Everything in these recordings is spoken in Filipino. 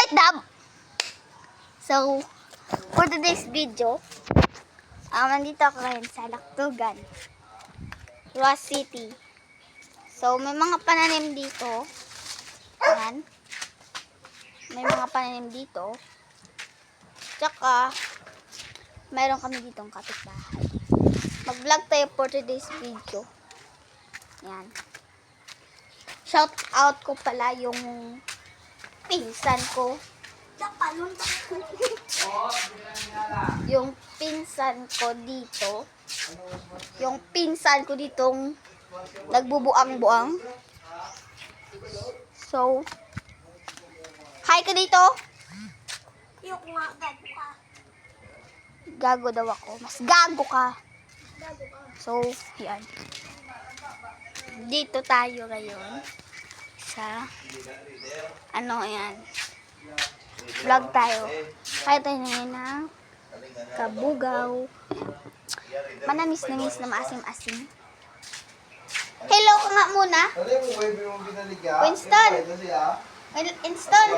White Dove! So, for today's video, nandito ako ngayon sa Lactugan, Ross City. So, may mga pananim dito. Ayan. May mga pananim dito. Tsaka, mayroon kami ditong kapitbahay. Mag-vlog tayo for today's video. Ayan. Shout out ko pala yung pinsan ko. Yung pinsan ko dito. Yung pinsan ko ditong nagbubuang-buang. So, hi ka dito. Yung nga, gago ka. Gago daw ako. Mas gago ka. Gago ka. So, yan. Dito tayo ngayon sa yan. Vlog tayo. Kaya tayo ngayon ng kabugaw. Manamis-namis na maasim-asim. Hello ka nga muna. Winston. Winston.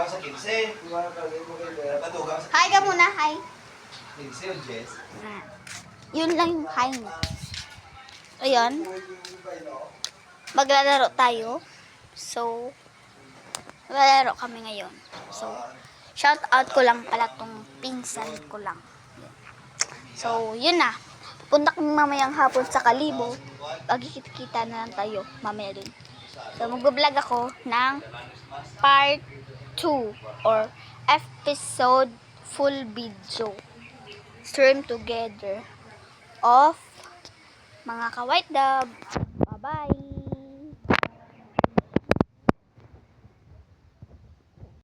Hi ka muna. Hi. Yun lang yung hi niya. Ayan. Maglalaro tayo. So, maglalaro kami ngayon. So, shout out ko lang pala tong pinsan ko lang. So, yun na. Punta kami mamayang hapon sa Kalibo. Magkikita na lang tayo mamaya dun. So, mag-vlog ako ng part 2 or episode full video. Stream together of mga ka-White Dove. Bye-bye.